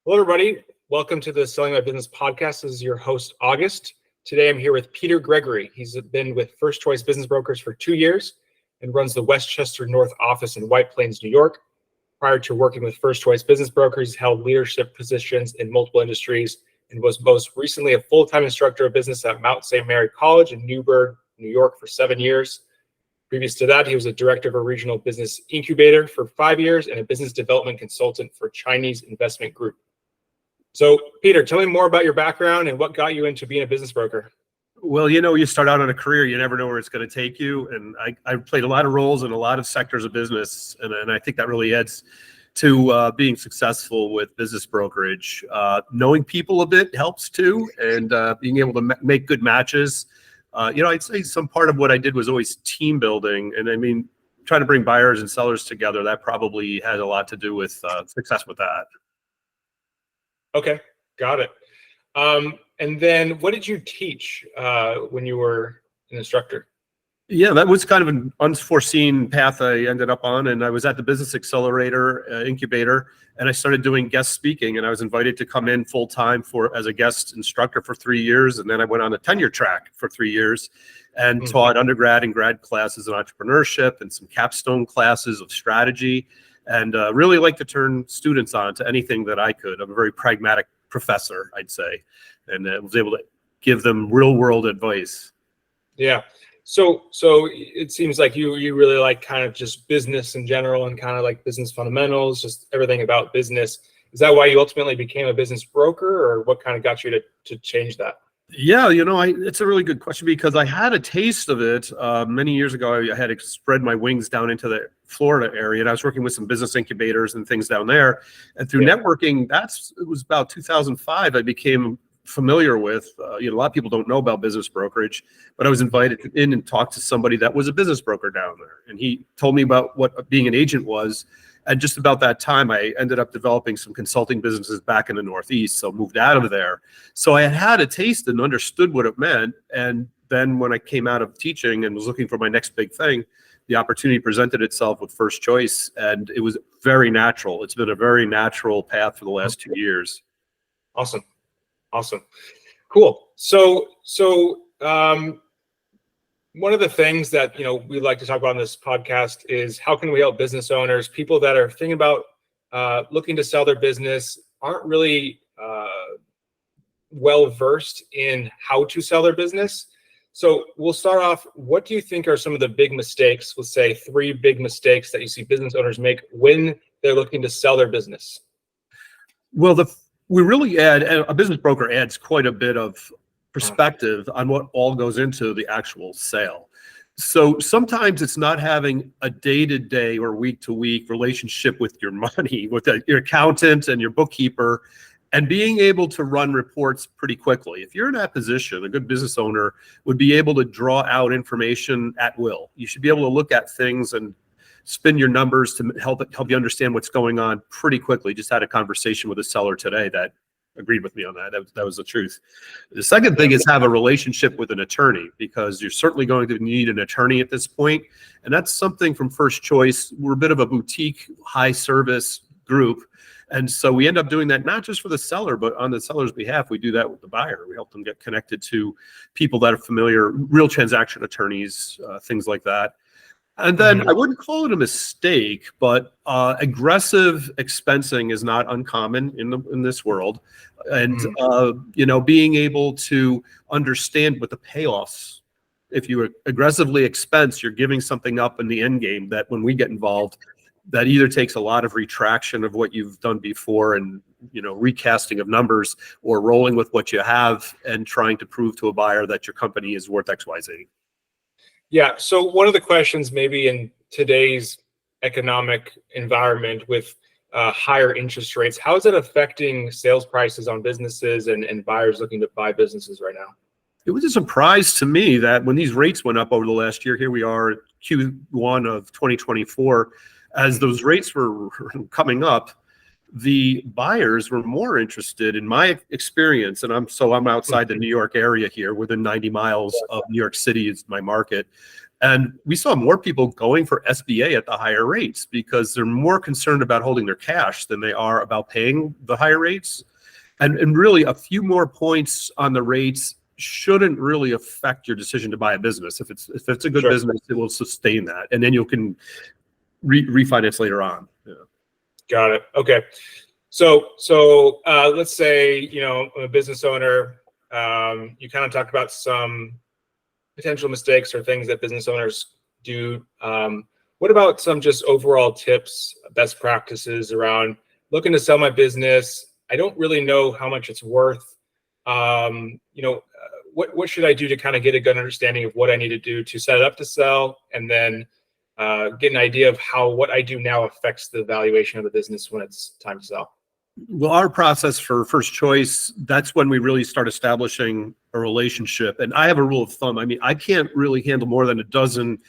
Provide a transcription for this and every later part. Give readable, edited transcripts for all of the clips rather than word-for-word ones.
Hello, everybody. Welcome to the Selling My Business podcast. This is your host, August. Today, I'm here with Peter Gregory. He's been with First Choice Business Brokers for 2 years and runs the Westchester North office in White Plains, New York. Prior to working with First Choice Business Brokers, he held leadership positions in multiple industries and was most recently a full-time instructor of business at Mount St. Mary College in Newburgh, New York for 7 years. Previous to that, he was a director of a regional business incubator for 5 years and a business development consultant for Chinese Investment Group. So, Peter, tell me more about your background and what got you into being a business broker. Well, you start out on a career, you never know where it's going to take you. And I played a lot of roles in a lot of sectors of business. And I think that really adds to being successful with business brokerage. Knowing people a bit helps too, and being able to make good matches. I'd say some part of what I did was always team building. And I mean, trying to bring buyers and sellers together, that probably had a lot to do with success with that. Okay, got it. And then what did you teach when you were an instructor? Yeah, that was kind of an unforeseen path I ended up on. And I was at the Business Accelerator incubator, and I started doing guest speaking. And I was invited to come in full time as a guest instructor for 3 years. And then I went on a tenure track for 3 years and taught undergrad and grad classes in entrepreneurship and some capstone classes of strategy. And really like to turn students on to anything that I could. I'm a very pragmatic professor, I'd say, and was able to give them real world advice. Yeah. So it seems like you really like kind of just business in general and kind of like business fundamentals, just everything about business. Is that why you ultimately became a business broker, or what kind of got you to change that? Yeah, it's a really good question, because I had a taste of it many years ago. I had spread my wings down into the Florida area, and I was working with some business incubators and things down there. And through networking, it was about 2005, I became familiar with, a lot of people don't know about business brokerage, but I was invited in and talked to somebody that was a business broker down there. And he told me about what being an agent was. And just about that time, I ended up developing some consulting businesses back in the Northeast, so moved out of there. So I had a taste and understood what it meant. And then when I came out of teaching and was looking for my next big thing, the opportunity presented itself with First Choice, and it was very natural. It's been a very natural path for the last 2 years. Awesome. Cool. So one of the things that we like to talk about on this podcast is how can we help business owners, people that are thinking about looking to sell their business, aren't really well versed in how to sell their business. So we'll start off. What do you think are some of the big mistakes? Let's say 3 big mistakes that you see business owners make when they're looking to sell their business. Well, a business broker adds quite a bit of perspective on what all goes into the actual sale. So sometimes it's not having a day-to-day or week-to-week relationship with your money, with your accountant and your bookkeeper, and being able to run reports pretty quickly. If you're in that position, a good business owner would be able to draw out information at will. You should be able to look at things and spin your numbers to help you understand what's going on pretty quickly. Just had a conversation with a seller today that agreed with me on that. That was the truth. The second thing is have a relationship with an attorney, because you're certainly going to need an attorney at this point. And that's something from First Choice. We're a bit of a boutique, high service group. And so we end up doing that not just for the seller, but on the seller's behalf, we do that with the buyer. We help them get connected to people that are familiar, real transaction attorneys, things like that. And then I wouldn't call it a mistake, but aggressive expensing is not uncommon in this world. And, being able to understand what the payoffs, if you aggressively expense, you're giving something up in the end game that when we get involved, that either takes a lot of retraction of what you've done before and, recasting of numbers, or rolling with what you have and trying to prove to a buyer that your company is worth XYZ. Yeah. So one of the questions maybe in today's economic environment with higher interest rates, how is it affecting sales prices on businesses and buyers looking to buy businesses right now? It was a surprise to me that when these rates went up over the last year, here we are Q1 of 2024, as those rates were coming up, the buyers were more interested, in my experience, and I'm outside the New York area here, within 90 miles of New York City is my market. And we saw more people going for SBA at the higher rates because they're more concerned about holding their cash than they are about paying the higher rates. And really, a few more points on the rates shouldn't really affect your decision to buy a business. If it's a good Sure. business, it will sustain that, and then you can refinance later on. Yeah. Got it. Okay. So let's say, I'm a business owner. You kind of talked about some potential mistakes or things that business owners do. What about some just overall tips, best practices around looking to sell my business? I don't really know how much it's worth. What should I do to kind of get a good understanding of what I need to do to set it up to sell, and then get an idea of how what I do now affects the valuation of the business when it's time to sell? Well, our process for first choice, that's when we really start establishing a relationship. And I have a rule of thumb. I mean, I can't really handle more than a dozen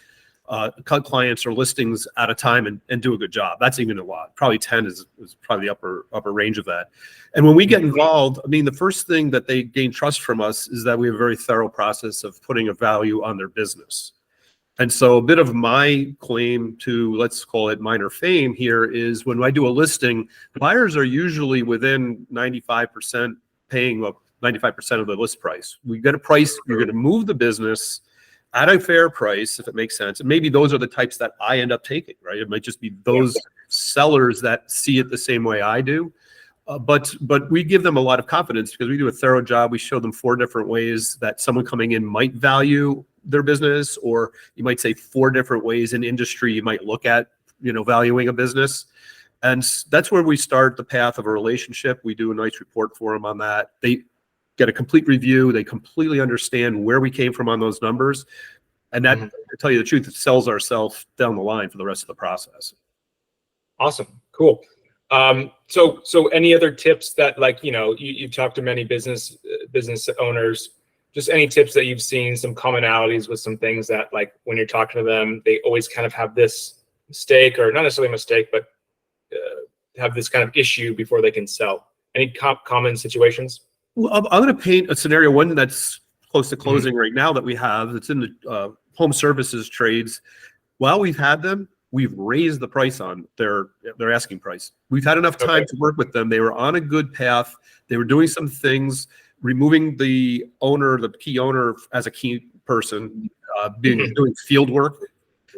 clients or listings at a time and do a good job. That's even a lot. Probably 10 is probably the upper range of that. And when we get involved, I mean, the first thing that they gain trust from us is that we have a very thorough process of putting a value on their business. And so a bit of my claim to, let's call it minor fame here, is when I do a listing, the buyers are usually within 95% paying up 95% of the list price. We get a price, you're going to move the business at a fair price, if it makes sense. And maybe those are the types that I end up taking, right? It might just be those sellers that see it the same way I do. But we give them a lot of confidence because we do a thorough job. We show them 4 different ways that someone coming in might value their business, or you might say 4 different ways in industry you might look at, valuing a business. And that's where we start the path of a relationship. We do a nice report for them on that. They get a complete review. They completely understand where we came from on those numbers. And that, to tell you the truth, it sells ourselves down the line for the rest of the process. Awesome. Cool. So any other tips that, like, you've talked to many business owners, just any tips that you've seen, some commonalities with some things that, like, when you're talking to them, they always kind of have this mistake, or not necessarily a mistake, but have this kind of issue before they can sell? Any common situations? Well, I'm going to paint a scenario, one that's close to closing right now that we have. It's in the home services trades. While we've had them, we've raised the price on their asking price. We've had enough time to work with them. They were on a good path. They were doing some things, removing the owner, the key owner as a key person, doing field work.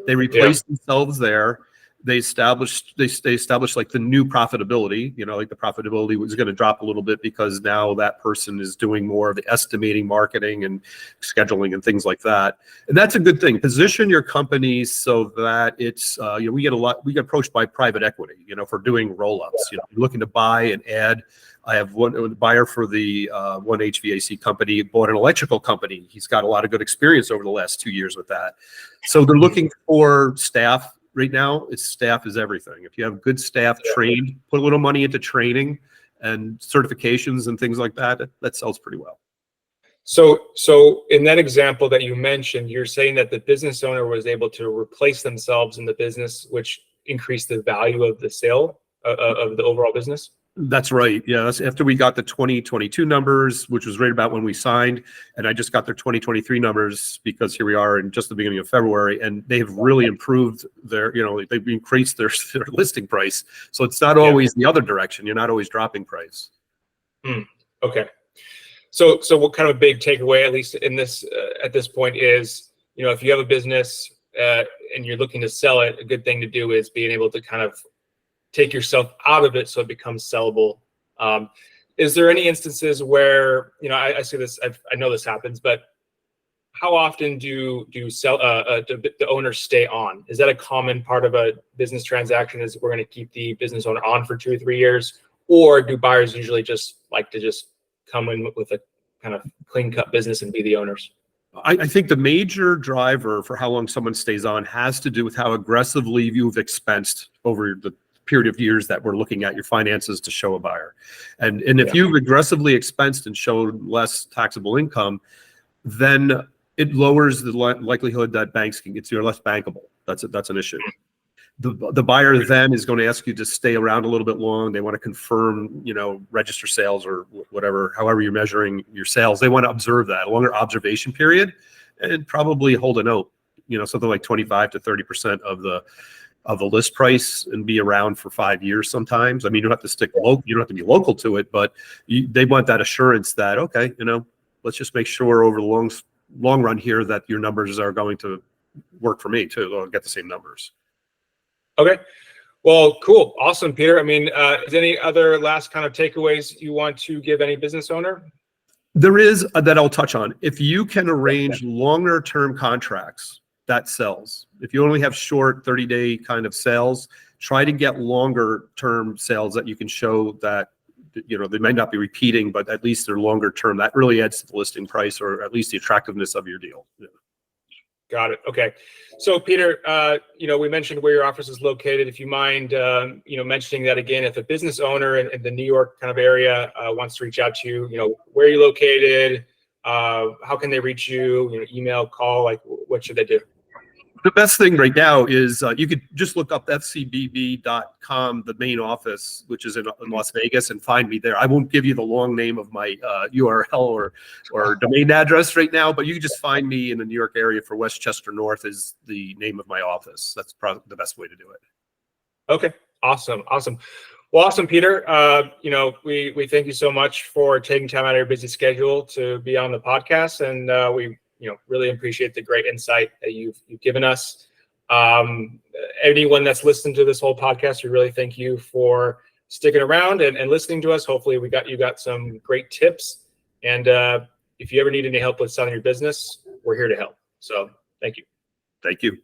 They replaced themselves there. They established like the new profitability, like the profitability was going to drop a little bit because now that person is doing more of the estimating, marketing, and scheduling and things like that. And that's a good thing. Position your company so that it's, we get approached by private equity, for doing roll-ups, looking to buy and add. I have one buyer for the one HVAC company, bought an electrical company. He's got a lot of good experience over the last 2 years with that. So they're looking for staff. Right now, staff is everything. If you have good staff trained, put a little money into training and certifications and things like that, that sells pretty well. So in that example that you mentioned, you're saying that the business owner was able to replace themselves in the business, which increased the value of the sale of the overall business? That's right. Yeah. That's after we got the 2022 numbers, which was right about when we signed. And I just got their 2023 numbers because here we are in just the beginning of February, and they've really improved their, they've increased their listing price. So it's not always the other direction. You're not always dropping price. Okay. So what kind of a big takeaway, at least in this, at this point, is, if you have a business and you're looking to sell it, a good thing to do is being able to kind of take yourself out of it so it becomes sellable. Is there any instances where, I see this, I know this happens, but how often do the owners stay on? Is that a common part of a business transaction, is we're going to keep the business owner on for 2 or 3 years? Or do buyers usually just like to just come in with a kind of clean cut business and be the owners? I think the major driver for how long someone stays on has to do with how aggressively you've expensed over the period of years that we're looking at your finances to show a buyer. And if you've aggressively expensed and showed less taxable income, then it lowers the likelihood that banks can get you, or less bankable. That's an issue. The buyer then is going to ask you to stay around a little bit long. They want to confirm, register sales or whatever, however you're measuring your sales. They want to observe that, a longer observation period, and probably hold a note something like 25 to 30% of the list price and be around for 5 years sometimes. I mean, you don't have to stick local, you don't have to be local to it, but they want that assurance that, okay, let's just make sure over the long run here that your numbers are going to work for me too. I'll get the same numbers. Okay. Well, cool. Awesome, Peter. I mean, is any other last kind of takeaways you want to give any business owner? There is that I'll touch on. If you can arrange longer term contracts, that sells. If you only have short 30-day kind of sales, try to get longer term sales that you can show that, they might not be repeating, but at least they're longer term. That really adds to the listing price, or at least the attractiveness of your deal. Yeah. Got it. Okay. So Peter, we mentioned where your office is located. If you mind, mentioning that again, if a business owner in the New York kind of area wants to reach out to you, where are you located? How can they reach you? Email, call, like what should they do? The best thing right now is you could just look up fcbb.com, the main office, which is in Las Vegas, and find me there. I won't give you the long name of my URL or domain address right now, but you can just find me in the New York area for Westchester North is the name of my office. That's probably the best way to do it. Okay. Awesome. Well, awesome, Peter. We thank you so much for taking time out of your busy schedule to be on the podcast, and we really appreciate the great insight that you've given us. Anyone that's listened to this whole podcast, we really thank you for sticking around and listening to us. Hopefully you got some great tips. And if you ever need any help with selling your business, we're here to help. So thank you. Thank you.